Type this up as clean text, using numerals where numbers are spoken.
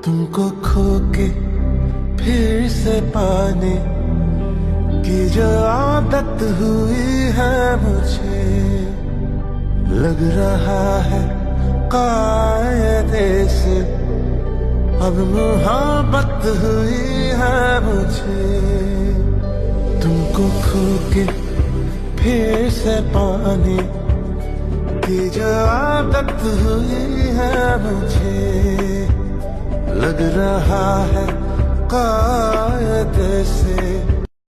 तुमको खो के फिर से पाने की जो आदत हुई है मुझे, लग रहा है कायदे से अब मोहब्बत हुई है मुझे। तुमको खो के फिर से पाने की जो आदत हुई है मुझे, लग रहा है कायदे से